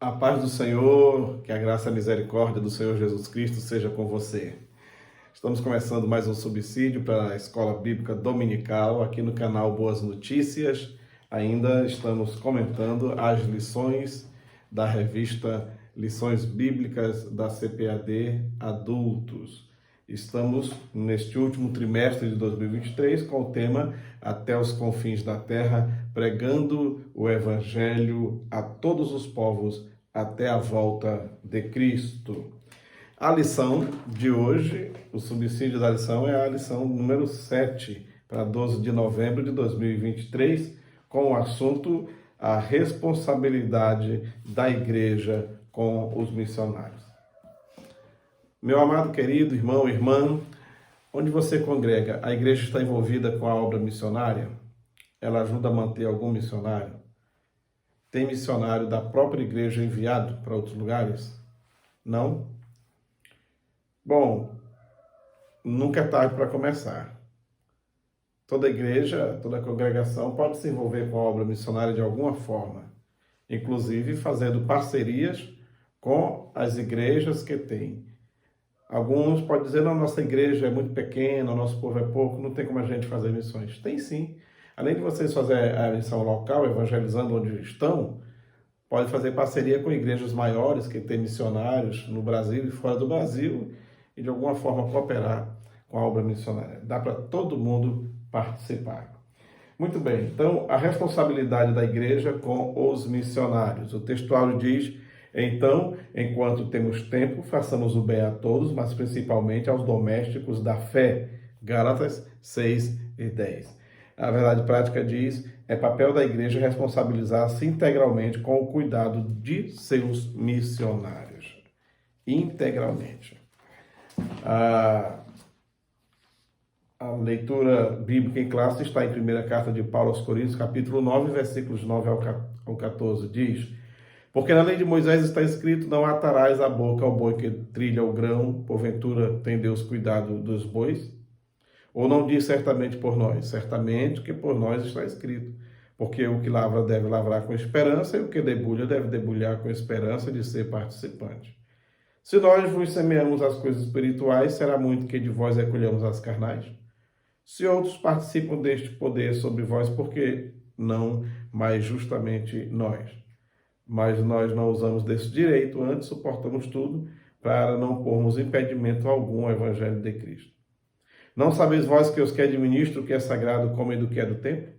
A paz do Senhor, que a graça e a misericórdia do Senhor Jesus Cristo seja com você. Estamos começando mais um subsídio para a Escola Bíblica Dominical aqui no canal Boas Notícias. Ainda estamos comentando as lições da revista Lições Bíblicas da CPAD Adultos. Estamos neste último trimestre de 2023 com o tema Até os Confins da Terra, pregando o Evangelho a todos os povos até a volta de Cristo. A lição de hoje, o subsídio da lição é a lição número 7, para 12 de novembro de 2023, com o assunto a responsabilidade da igreja com os missionários. Meu amado querido irmão e irmã, onde você congrega, a igreja está envolvida com a obra missionária? Ela ajuda a manter algum missionário? Tem missionário da própria igreja enviado para outros lugares? Não? Bom, nunca é tarde para começar. Toda igreja, toda congregação pode se envolver com a obra missionária de alguma forma, inclusive fazendo parcerias com as igrejas que têm. Alguns podem dizer, não, nossa igreja é muito pequena, o nosso povo é pouco, não tem como a gente fazer missões. Tem sim. Além de vocês fazer a missão local, evangelizando onde estão, pode fazer parceria com igrejas maiores, que têm missionários no Brasil e fora do Brasil, e de alguma forma cooperar com a obra missionária. Dá para todo mundo participar. Muito bem, então a responsabilidade da igreja com os missionários. O textuário diz: então, enquanto temos tempo, façamos o bem a todos, mas principalmente aos domésticos da fé. Gálatas 6:10. A verdade prática diz: é papel da igreja responsabilizar-se integralmente com o cuidado de seus missionários. Integralmente. A leitura bíblica em classe está em 1ª Carta de Paulo aos Coríntios, capítulo 9, versículos 9 ao 14. Diz: porque na lei de Moisés está escrito: não atarás a boca ao boi que trilha o grão, porventura tem Deus cuidado dos bois? Ou não diz certamente por nós? Certamente que por nós está escrito. Porque o que lavra deve lavrar com esperança, e o que debulha deve debulhar com esperança de ser participante. Se nós vos semeamos as coisas espirituais, será muito que de vós recolhamos as carnais? Se outros participam deste poder sobre vós, por que não mais justamente nós? Mas nós não usamos desse direito, antes suportamos tudo, para não pormos impedimento algum ao Evangelho de Cristo. Não sabeis vós que os que administram o que é sagrado comem do que é do templo?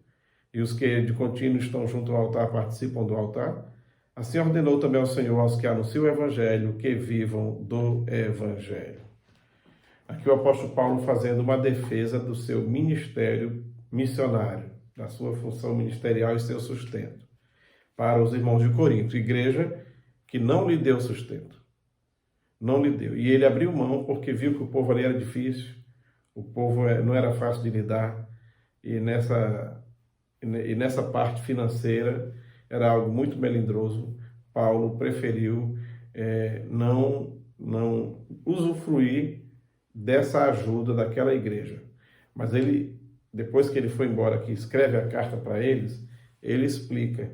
E os que de contínuo estão junto ao altar participam do altar? Assim ordenou também ao Senhor aos que anunciam o Evangelho que vivam do Evangelho. Aqui o apóstolo Paulo fazendo uma defesa do seu ministério missionário, da sua função ministerial e seu sustento, para os irmãos de Corinto, igreja que não lhe deu sustento. Não lhe deu. E ele abriu mão porque viu que o povo ali era difícil, o povo não era fácil de lidar, e nessa parte financeira era algo muito melindroso. Paulo preferiu não usufruir dessa ajuda daquela igreja. Mas ele, depois que ele foi embora, que escreve a carta para eles, ele explica.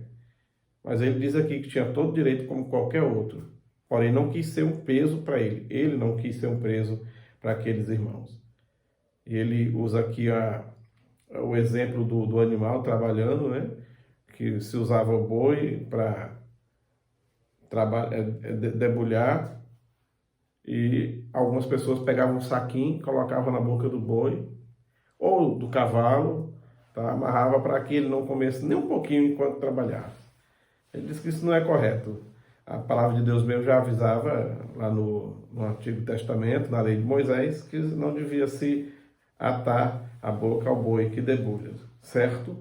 Mas ele diz aqui que tinha todo direito como qualquer outro, porém não quis ser um peso para ele. Ele não quis ser um peso para aqueles irmãos. E ele usa aqui o exemplo do animal trabalhando, né? Que se usava o boi para debulhar, e algumas pessoas pegavam um saquinho, colocavam na boca do boi ou do cavalo, tá? Amarrava para que ele não comesse nem um pouquinho enquanto trabalhava. Ele disse que isso não é correto. A palavra de Deus mesmo já avisava lá no Antigo Testamento, na lei de Moisés, que não devia se atar a boca ao boi que debulha, certo?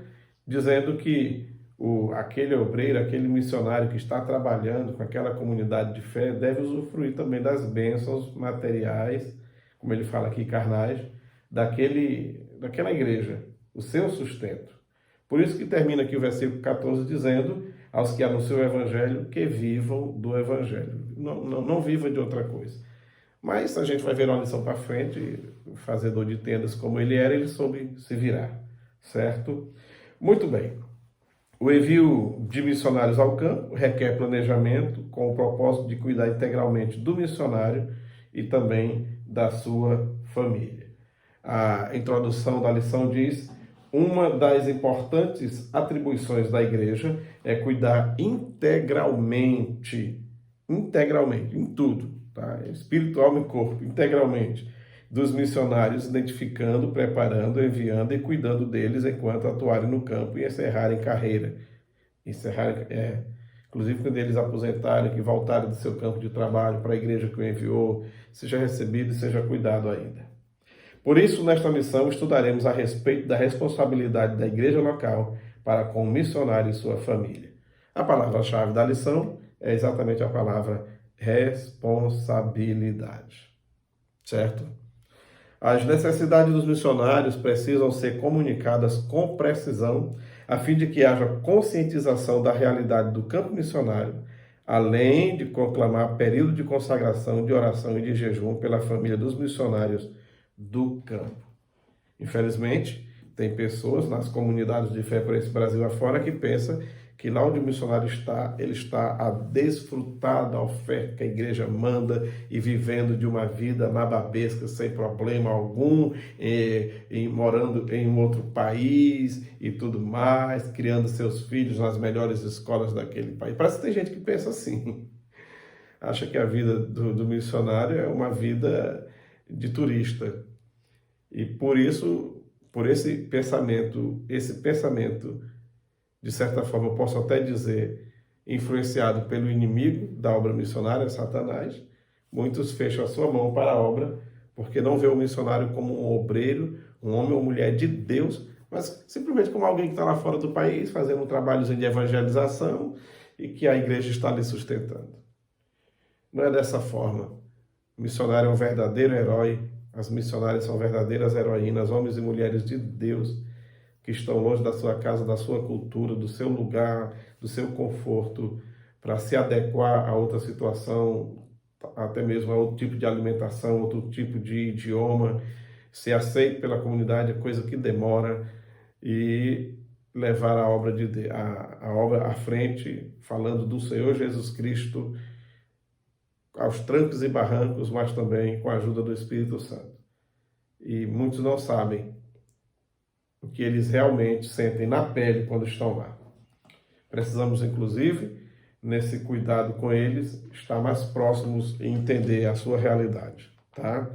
Dizendo que aquele obreiro, aquele missionário que está trabalhando com aquela comunidade de fé deve usufruir também das bênçãos materiais, como ele fala aqui, carnais, daquela igreja, o seu sustento. Por isso que termina aqui o versículo 14 dizendo: aos que anunciam o Evangelho, que vivam do Evangelho. Não viva de outra coisa. Mas a gente vai ver uma lição para frente, o fazedor de tendas como ele era, ele soube se virar, certo? Muito bem. O envio de missionários ao campo requer planejamento com o propósito de cuidar integralmente do missionário e também da sua família. A introdução da lição diz: uma das importantes atribuições da igreja é cuidar integralmente, em tudo, tá? Espírito, alma e corpo, integralmente, dos missionários, identificando, preparando, enviando e cuidando deles enquanto atuarem no campo e encerrarem carreira. Inclusive quando eles aposentarem, que voltarem do seu campo de trabalho para a igreja que o enviou, seja recebido e seja cuidado ainda. Por isso, nesta missão, estudaremos a respeito da responsabilidade da igreja local para com o missionário e sua família. A palavra-chave da lição é exatamente a palavra responsabilidade. Certo? As necessidades dos missionários precisam ser comunicadas com precisão, a fim de que haja conscientização da realidade do campo missionário, além de proclamar período de consagração, de oração e de jejum pela família dos missionários do campo. Infelizmente, tem pessoas nas comunidades de fé por esse Brasil afora que pensam que lá onde o missionário está, ele está a desfrutar da oferta que a igreja manda e vivendo de uma vida nababesca, sem problema algum, morando em um outro país e tudo mais, criando seus filhos nas melhores escolas daquele país. Parece que tem gente que pensa assim. Acha que a vida do missionário é uma vida de turista. E por isso, por esse pensamento, de certa forma, eu posso até dizer, influenciado pelo inimigo da obra missionária, Satanás, muitos fecham a sua mão para a obra, porque não vê o missionário como um obreiro, um homem ou mulher de Deus, mas simplesmente como alguém que está lá fora do país, fazendo um trabalho de evangelização e que a igreja está lhe sustentando. Não é dessa forma. O missionário é um verdadeiro herói, as missionárias são verdadeiras heroínas, homens e mulheres de Deus, que estão longe da sua casa, da sua cultura, do seu lugar, do seu conforto, para se adequar a outra situação, até mesmo a outro tipo de alimentação, outro tipo de idioma, ser aceito pela comunidade, é coisa que demora, e levar a obra à frente, falando do Senhor Jesus Cristo, aos trancos e barrancos, mas também com a ajuda do Espírito Santo. E muitos não sabem o que eles realmente sentem na pele quando estão lá. Precisamos, inclusive, nesse cuidado com eles, estar mais próximos e entender a sua realidade. Tá?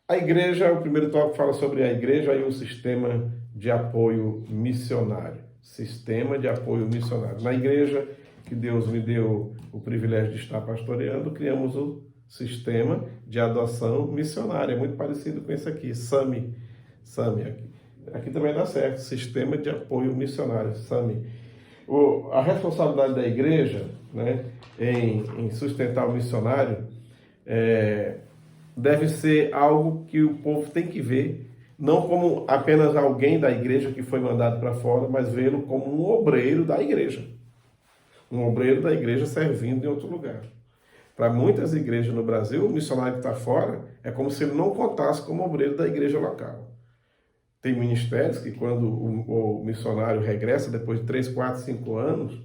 A igreja, o primeiro tópico fala sobre a igreja e o sistema de apoio missionário. Sistema de apoio missionário. Na igreja que Deus me deu o privilégio de estar pastoreando, criamos o sistema de adoção missionária, muito parecido com esse aqui, SAMI aqui. Aqui também dá certo, Sistema de Apoio Missionário, SAMI. A responsabilidade da igreja, né, em sustentar o missionário deve ser algo que o povo tem que ver, não como apenas alguém da igreja que foi mandado para fora, mas vê-lo como um obreiro da igreja. Um obreiro da igreja servindo em outro lugar. Para muitas igrejas no Brasil, o missionário que está fora é como se ele não contasse como obreiro da igreja local. Tem ministérios que quando o missionário regressa depois de 3, 4, 5 anos,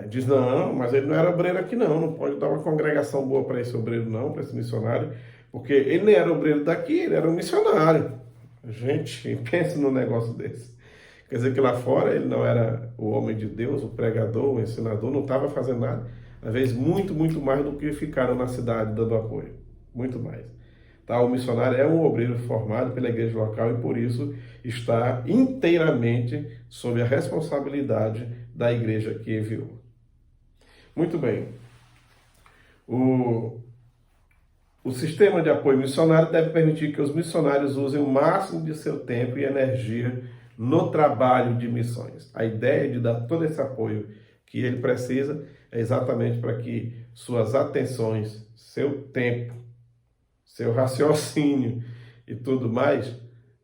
diz, não, mas ele não era obreiro aqui não pode dar uma congregação boa para esse obreiro não, para esse missionário, porque ele nem era obreiro daqui, ele era um missionário. Gente, pense num negócio desse. Quer dizer que lá fora ele não era o homem de Deus, o pregador, o ensinador, não estava fazendo nada. Às vezes muito, muito mais do que ficaram na cidade dando apoio. Muito mais. Tá? O missionário é um obreiro formado pela igreja local e por isso está inteiramente sob a responsabilidade da igreja que enviou. Muito bem. O sistema de apoio missionário deve permitir que os missionários usem o máximo de seu tempo e energia no trabalho de missões. A ideia de dar todo esse apoio que ele precisa é exatamente para que suas atenções, seu tempo, seu raciocínio e tudo mais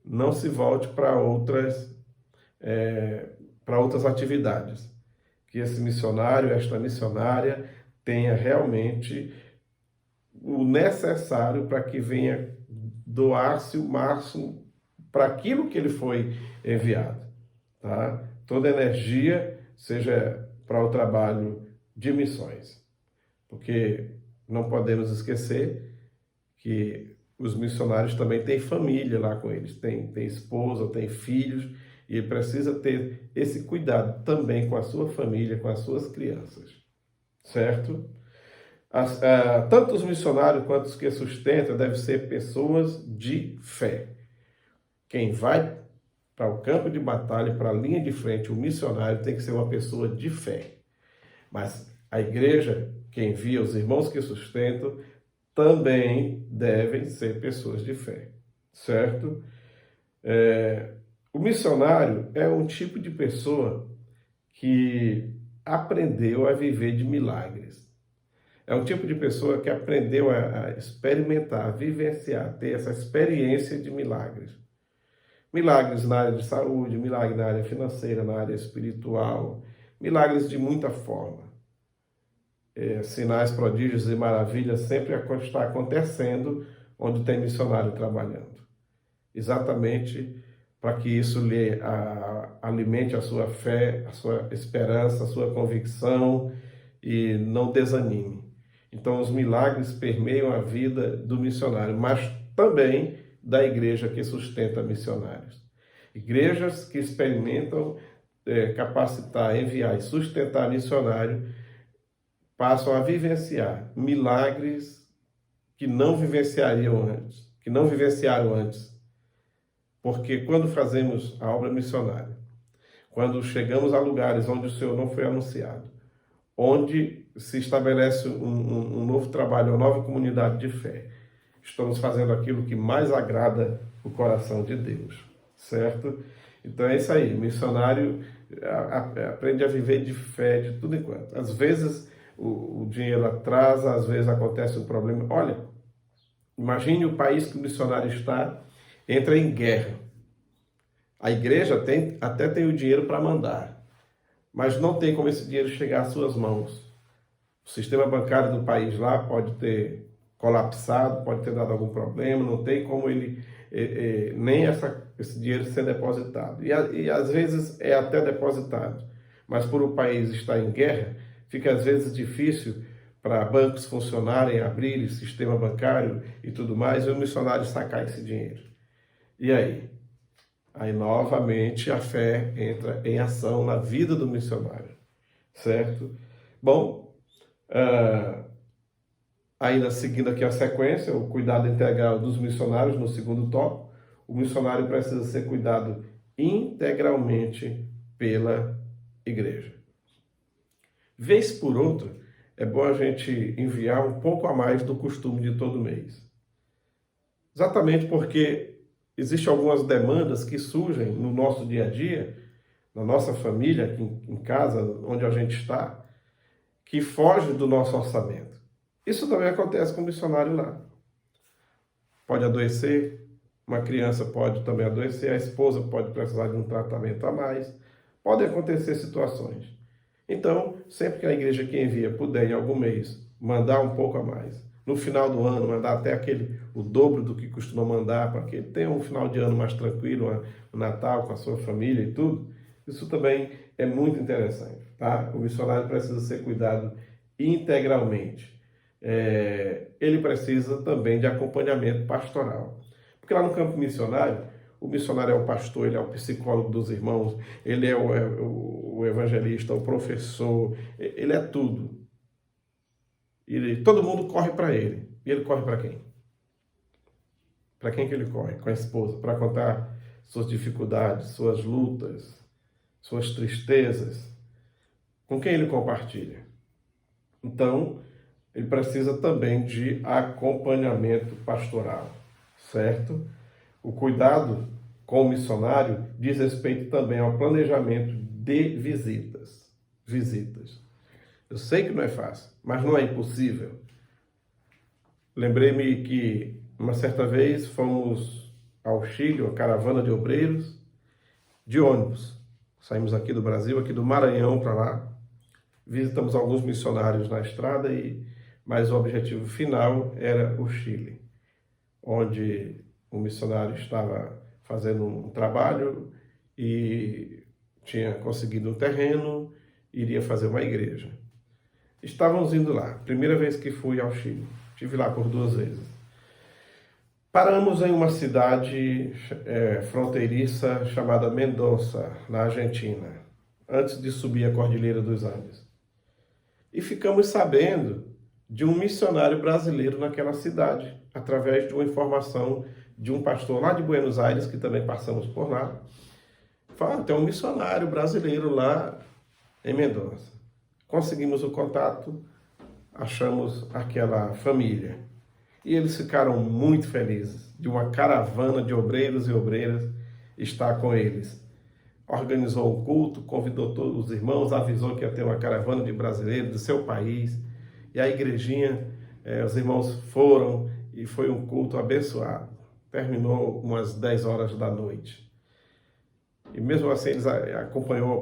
não se volte para outras atividades. Que esse missionário, esta missionária tenha realmente o necessário para que venha doar-se o máximo para aquilo que ele foi enviado. Tá? Toda energia seja para o trabalho de missões. Porque não podemos esquecer que os missionários também têm família lá com eles, tem esposa, tem filhos, e ele precisa ter esse cuidado também com a sua família, com as suas crianças, certo? Tanto os missionários quanto os que sustentam devem ser pessoas de fé. Quem vai para o campo de batalha, para a linha de frente, o missionário tem que ser uma pessoa de fé. Mas a igreja, que envia os irmãos que sustentam, também devem ser pessoas de fé, certo? O missionário é um tipo de pessoa que aprendeu a viver de milagres. É um tipo de pessoa que aprendeu a experimentar, a vivenciar, ter essa experiência de milagres. Milagres na área de saúde, milagres na área financeira, na área espiritual, milagres de muita forma. Sinais, prodígios e maravilhas sempre está acontecendo onde tem missionário trabalhando. Exatamente para que isso lhe alimente a sua fé, a sua esperança, a sua convicção e não desanime. Então, os milagres permeiam a vida do missionário, mas também da igreja que sustenta missionários. Igrejas que experimentam capacitar, enviar e sustentar missionário passam a vivenciar milagres que não vivenciaram antes. Porque quando fazemos a obra missionária, quando chegamos a lugares onde o Senhor não foi anunciado, onde se estabelece um novo trabalho, uma nova comunidade de fé, estamos fazendo aquilo que mais agrada o coração de Deus, certo? Então é isso aí, o missionário aprende a viver de fé de tudo enquanto. Às vezes o dinheiro atrasa, às vezes acontece um problema. Olha, imagine o país que o missionário está, entra em guerra. A igreja até tem o dinheiro para mandar, mas não tem como esse dinheiro chegar às suas mãos. O sistema bancário do país lá pode ter colapsado, pode ter dado algum problema, não tem como ele nem esse dinheiro ser depositado. E às vezes é até depositado, mas por o país estar em guerra, fica às vezes difícil para bancos funcionarem, abrirem sistema bancário e tudo mais, e o missionário sacar esse dinheiro. E aí? Aí novamente a fé entra em ação na vida do missionário, certo? Bom, ainda seguindo aqui a sequência, o cuidado integral dos missionários no segundo tópico, o missionário precisa ser cuidado integralmente pela igreja. Vez por outra, é bom a gente enviar um pouco a mais do costume de todo mês. Exatamente porque existem algumas demandas que surgem no nosso dia a dia, na nossa família, aqui em casa, onde a gente está, que fogem do nosso orçamento. Isso também acontece com o missionário lá. Pode adoecer, uma criança pode também adoecer, a esposa pode precisar de um tratamento a mais. Podem acontecer situações. Então, sempre que a igreja que envia puder, em algum mês, mandar um pouco a mais, no final do ano, mandar até o dobro do que costuma mandar, para que ele tenha um final de ano mais tranquilo, um Natal com a sua família e tudo, isso também é muito interessante, tá? O missionário precisa ser cuidado integralmente. Ele precisa também de acompanhamento pastoral. Porque lá no campo missionário, o missionário é o pastor, ele é o psicólogo dos irmãos, ele é o evangelista, o professor, ele é tudo. Todo mundo corre para ele. E ele corre para quem? Para quem que ele corre? Com a esposa, para contar suas dificuldades, suas lutas, suas tristezas. Com quem ele compartilha? Então, ele precisa também de acompanhamento pastoral, certo? O cuidado com o missionário diz respeito também ao planejamento de visitas. Eu sei que não é fácil, mas não é impossível. Lembrei-me que uma certa vez fomos ao Chile, uma caravana de obreiros, de ônibus. Saímos aqui do Brasil, aqui do Maranhão para lá. Visitamos alguns missionários na estrada, mas o objetivo final era o Chile, onde o missionário estava fazendo um trabalho e tinha conseguido um terreno iria fazer uma igreja. Estávamos indo lá, primeira vez que fui ao Chile. Estive lá por 2 vezes. Paramos em uma cidade fronteiriça chamada Mendoza, na Argentina, antes de subir a Cordilheira dos Andes. E ficamos sabendo de um missionário brasileiro naquela cidade, através de uma informação de um pastor lá de Buenos Aires, que também passamos por lá. Fala, tem um missionário brasileiro lá em Mendoza. Conseguimos o contato, achamos aquela família. E eles ficaram muito felizes de uma caravana de obreiros e obreiras estar com eles. Organizou um culto, convidou todos os irmãos, avisou que ia ter uma caravana de brasileiros do seu país. E a igrejinha, os irmãos foram e foi um culto abençoado. Terminou umas 10 horas da noite. E mesmo assim eles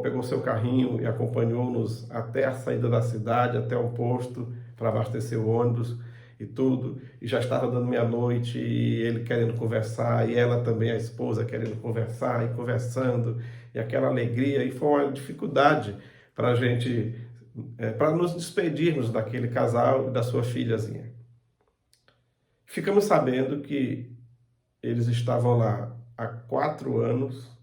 pegou seu carrinho e acompanhou-nos até a saída da cidade, até um posto para abastecer o ônibus e tudo. E já estava dando meia-noite e ele querendo conversar e ela também, a esposa, querendo conversar e conversando. E aquela alegria. E foi uma dificuldade para a gente, para nos despedirmos daquele casal e da sua filhazinha. Ficamos sabendo que eles estavam lá há 4 anos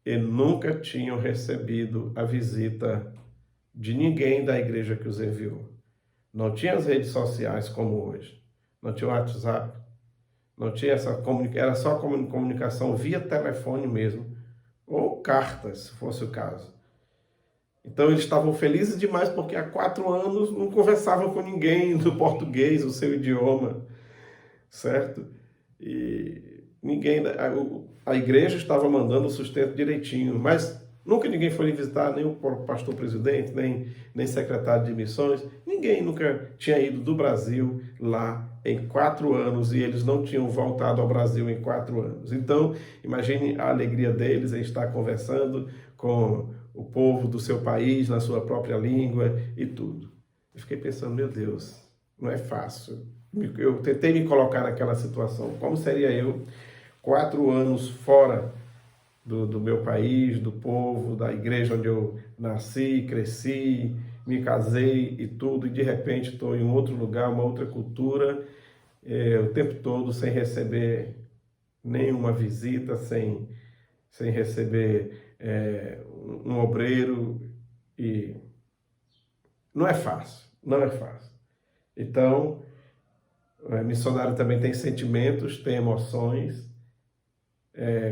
e nunca tinham recebido a visita de ninguém da igreja que os enviou. Não tinha as redes sociais como hoje. Não tinha o WhatsApp. Não tinha era só comunicação via telefone mesmo, ou cartas, se fosse o caso. Então eles estavam felizes demais porque há 4 anos não conversavam com ninguém do português, o seu idioma, certo? E ninguém, a igreja estava mandando o sustento direitinho, mas nunca ninguém foi visitar, nem o pastor presidente, nem secretário de missões, ninguém nunca tinha ido do Brasil lá em 4 anos e eles não tinham voltado ao Brasil em 4 anos. Então, imagine a alegria deles em estar conversando com o povo do seu país, na sua própria língua e tudo. Eu fiquei pensando, meu Deus, não é fácil. Eu tentei me colocar naquela situação. Como seria eu, 4 anos fora do meu país, do povo, da igreja onde eu nasci, cresci, me casei e tudo, e de repente estou em um outro lugar, uma outra cultura, o tempo todo sem receber nenhuma visita, sem receber um obreiro, e não é fácil, não é fácil. Então, o missionário também tem sentimentos, tem emoções,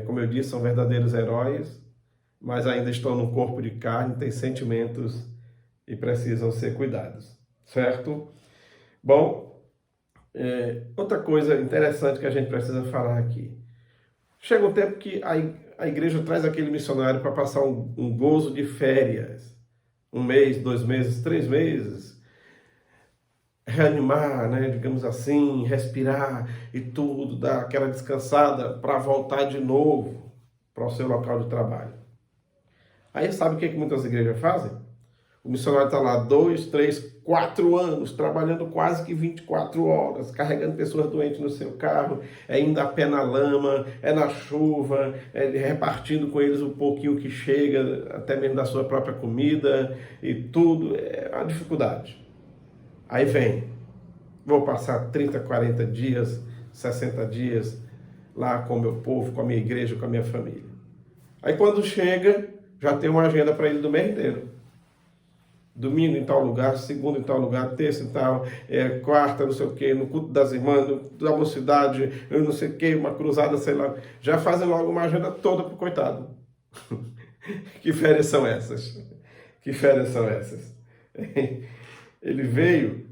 como eu disse, são verdadeiros heróis, mas ainda estão no corpo de carne, têm sentimentos e precisam ser cuidados, certo? Bom, outra coisa interessante que a gente precisa falar aqui. Chega um tempo que a igreja traz aquele missionário para passar um gozo de férias, 1 mês, 2 meses, 3 meses, reanimar, né, digamos assim, respirar e tudo, dar aquela descansada para voltar de novo para o seu local de trabalho. Aí sabe o que muitas igrejas fazem? O missionário está lá 2, 3, 4 anos, trabalhando quase que 24 horas, carregando pessoas doentes no seu carro, indo a pé na lama, na chuva, repartindo com eles um pouquinho que chega, até mesmo da sua própria comida e tudo, é uma dificuldade. Aí vem, vou passar 30, 40 dias, 60 dias lá com o meu povo, com a minha igreja, com a minha família. Aí quando chega, já tem uma agenda para ele do mês inteiro. Domingo em tal lugar, segunda em tal lugar, terça em tal, quarta, não sei o quê, no culto das irmãs, da mocidade, eu não sei o quê, uma cruzada, sei lá. Já fazem logo uma agenda toda pro coitado. Que férias são essas? Que férias são essas? Ele veio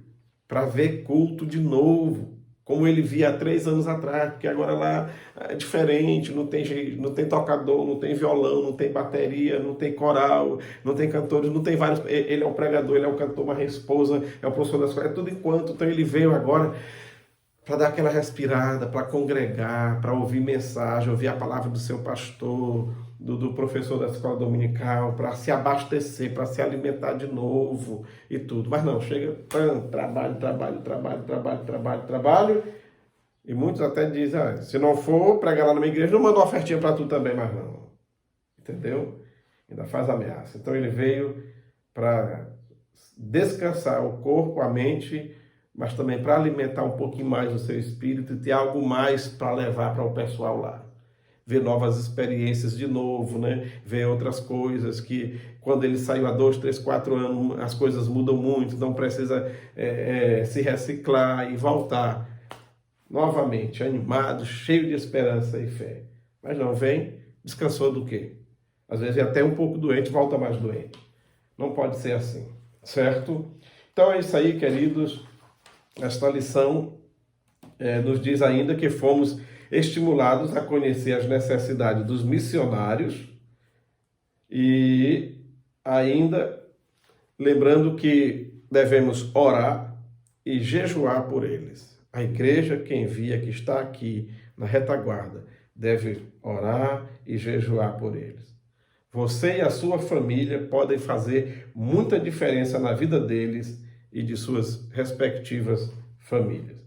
para ver culto de novo, como ele via há 3 anos atrás, porque agora lá é diferente, não tem tocador, não tem violão, não tem bateria, não tem coral, não tem cantores, não tem vários. Ele é o pregador, ele é o cantor, uma esposa, é o professor da escola, é tudo enquanto. Então ele veio agora para dar aquela respirada, para congregar, para ouvir mensagem, ouvir a palavra do seu pastor, do professor da escola dominical, para se abastecer, para se alimentar de novo e tudo. Mas não, chega, trabalho, e muitos até dizem, se não for pregar lá na minha igreja, não manda uma ofertinha para tu também, mas não. Entendeu? Ainda faz ameaça. Então ele veio para descansar o corpo, a mente, mas também para alimentar um pouquinho mais o seu espírito e ter algo mais para levar para o pessoal lá. Ver novas experiências de novo, né? Ver outras coisas que quando ele saiu há 2, 3, 4 anos, as coisas mudam muito, então precisa se reciclar e voltar novamente, animado, cheio de esperança e fé. Mas não vem, descansou do quê? Às vezes é até um pouco doente, volta mais doente. Não pode ser assim, certo? Então é isso aí, queridos. Esta lição nos diz ainda que fomos estimulados a conhecer as necessidades dos missionários e ainda lembrando que devemos orar e jejuar por eles. A igreja que envia, que está aqui na retaguarda, deve orar e jejuar por eles. Você e a sua família podem fazer muita diferença na vida deles e de suas respectivas famílias.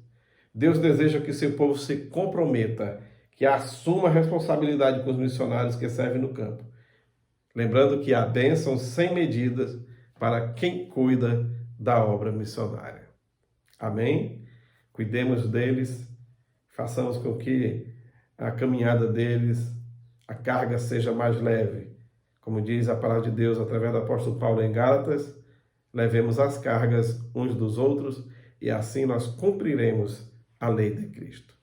Deus deseja que seu povo se comprometa, que assuma a responsabilidade com os missionários que servem no campo. Lembrando que há bênçãos sem medidas para quem cuida da obra missionária. Amém? Cuidemos deles, façamos com que a caminhada deles, a carga seja mais leve. Como diz a palavra de Deus através do apóstolo Paulo em Gálatas, levemos as cargas uns dos outros e assim nós cumpriremos a lei de Cristo.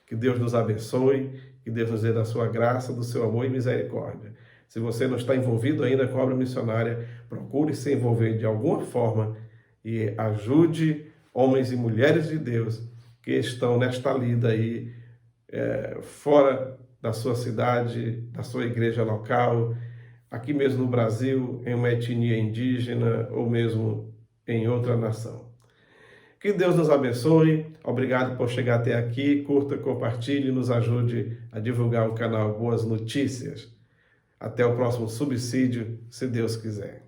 Que Deus nos abençoe, que Deus nos dê da sua graça, do seu amor e misericórdia. Se você não está envolvido ainda com a obra missionária, procure se envolver de alguma forma e ajude homens e mulheres de Deus que estão nesta lida aí, fora da sua cidade, da sua igreja local, aqui mesmo no Brasil, em uma etnia indígena ou mesmo em outra nação. Que Deus nos abençoe. Obrigado por chegar até aqui. Curta, compartilhe e nos ajude a divulgar o canal Boas Notícias. Até o próximo subsídio, se Deus quiser.